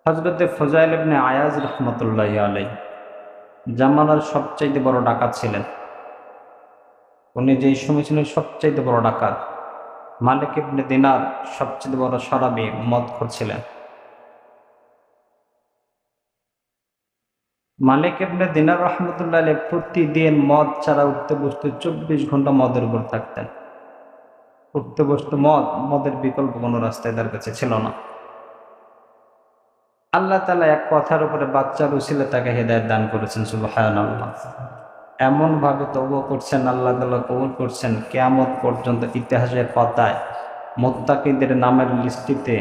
হযরতে ফুজাইল ইবনে আয়াজ রাহমাতুল্লাহি আলাইহি জামানার সবচাইতে বড় ডাকাত ছিলেন। উনি যেই সময় ছিলেন সবচাইতে বড় ডাকাত। মালিক ইবনে দিনার সবচেয়ে বড় শরাবী মদখোর ছিলেন। মালিক ইবনে দিনার রহমতুল্লাহ আলাইহি প্রতিদিন মদ ছাড়া উঠতে বসতে 24 ঘন্টা মদের উপর থাকতেন। উঠতে বসতে মদ, মদের বিকল্প কোনো রাস্তায় তার কাছে ছিল না। আল্লাহ তাআলা এক কথার উপরে বাচ্চার উসিলে তাকে হেদায়েত দান করেছেন, সুবহানাল্লাহ। এমন ভাবে তওবা করছেন, আল্লাহ তাআলা কবুল করছেন, কিয়ামত পর্যন্ত ইতিহাসের পাতায় মুত্তাকিদের নামের লিস্টিতে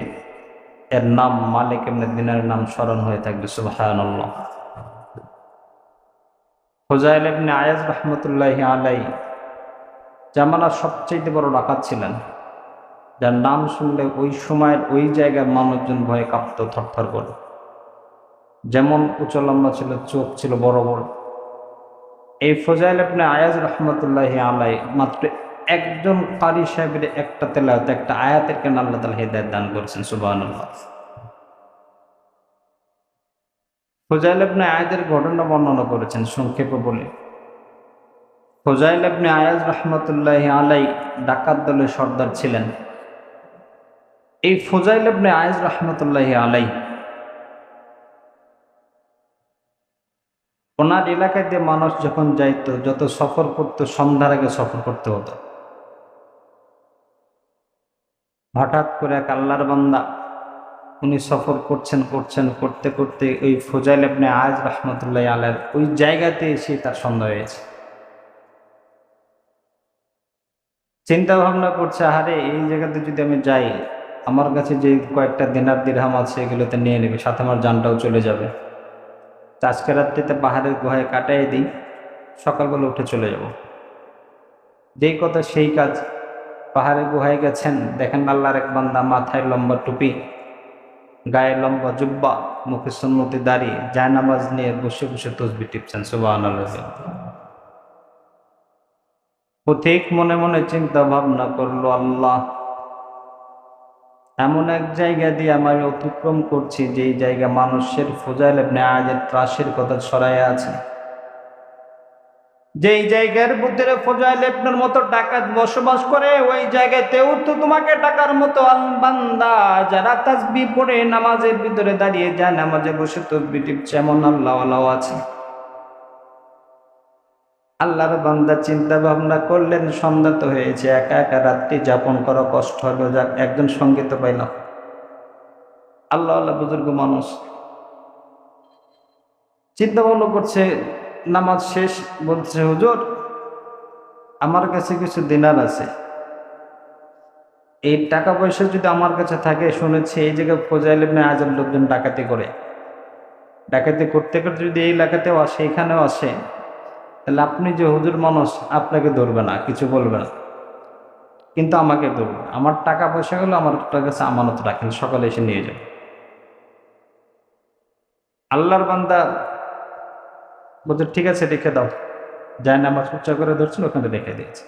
এর নাম মালিক ইবনে দিনারের নাম স্মরণ হয়ে থাকবে, সুবহানাল্লাহ। ফুজাইল ইবনে আয়াজ রাহমাতুল্লাহি আলাইহি জামানার সবচেয়ে বড় ডাকাত ছিলেন, যার নাম শুনলে ওই সময়ের ওই জায়গার মানুষজন ভয়ে কাঁপত, থরথর করে। যেমন উঁচু লম্বা ছিল, চোখ ছিল বড় বড়। এই ফুজাইল ইবনে আয়াজ রাহমাতুল্লাহি আলাইহি মাত্র একজন কারি সাহেবের একটা তেলাওয়াত, একটা আয়াতের কেন আল্লাহ তাআলা হেদায়েত দান করেছেন, সুবহানাল্লাহ। ফুজাইল ইবনে আয়াজের ঘটনা বর্ণনা করেছেন সংক্ষেপে বলে। ফুজাইল ইবনে আয়াজ রাহমাতুল্লাহি আলাইহি ডাকাত দলের সর্দার ছিলেন। এই ফুজাইল ইবনে আয়াজ রাহমাতুল্লাহি আলাইহি ওনার এলাকায় দিয়ে মানুষ যখন যাইতো, যত সফর করতো, সন্ধ্যার আগে সফর করতে হতো। হঠাৎ করে এক আল্লাহর বান্দা, উনি সফর করতে করতে ওই ফুজাইল ইবনে আয়াজ রাহমাতুল্লাহি আলাইহির ওই জায়গাতে এসে তার সন্ধ্যা হয়েছে। চিন্তা ভাবনা করছে, আরে এই জায়গাতে যদি আমি যাই, আমার কাছে যে কয়েকটা দিনার দিরহাম আছে এগুলোতে নিয়ে নেবে, সাথে আমার জানটাও চলে যাবে। আজকে রাত্রিতে পাহাড়ের গুহায় কাটাই দিই, সকালবেলা উঠে চলে যাব। যেই কথা সেই কাজ। পাহাড়ের গুহায় গেছেন, দেখেন আল্লাহর এক বান্দা, মাথায় লম্বা টুপি, গায়ে লম্বা জুব্বা, মুখে সুন্নতি দাঁড়িয়ে জায়নামাজ নিয়ে বসে বসে তসবিহ টিপছেন, সুবহানাল্লাহ। পথিক মনে মনে চিন্তা ভাবনা করলো, আল্লাহ, এমন এক জায়গা দিয়ে আমি অতিক্রম করছি যেই জায়গা মানুষের ফুজাইল ইবনে আয়াজের ত্রাসের কথা ছড়াইয়া আছে, যেই জায়গার ভিতরে ফুজাইল ইবনের মতো ডাকাত বসবাস করে, ওই জায়গাতেও তো তোমাকে ডাকার মতো বান্দা যারা তাসবিহ পড়ে নামাজের ভিতরে দাঁড়িয়ে যায়, নামাজে বসে তাসবিহ টিপছে, এমন আল্লাহওয়ালাও আছে। আল্লাহর বান্দা চিন্তা ভাবনা করলেন, সন্ধ্যা তো হয়েছে, একা একা রাত্রি যাপন করা কষ্ট হলো, যাক একজন সঙ্গী তো পাইলাম। আল্লাহ আল্লাহ বুজুর্গ মানুষ চিন্তা ভাবনা করছে, নামাজ শেষ, বলছে, হুজুর, আমার কাছে কিছু দিনার আছে, এই টাকা পয়সা যদি আমার কাছে থাকে, শুনেছি এই জায়গায় ফুজাইল ইবনে আয়াজের লোকজন ডাকাতি করে, ডাকাতি করতে করতে যদি এই এলাকাতেও আসে, এখানেও আসে, তাহলে আপনি যে হুজুর মানুষ, আপনাকে ধরবে না, কিছু বলবে না, কিন্তু আমাকে ধরবে। আমার টাকা পয়সাগুলো আমার কাছে আমানত রাখেন, সকালে এসে নিয়ে যাবে। আল্লাহর বান্দা বলছে, ঠিক আছে, রেখে দাও। যায় না, আমার উচ্চা করে ধরছিল, ওখানে রেখে দিয়েছে।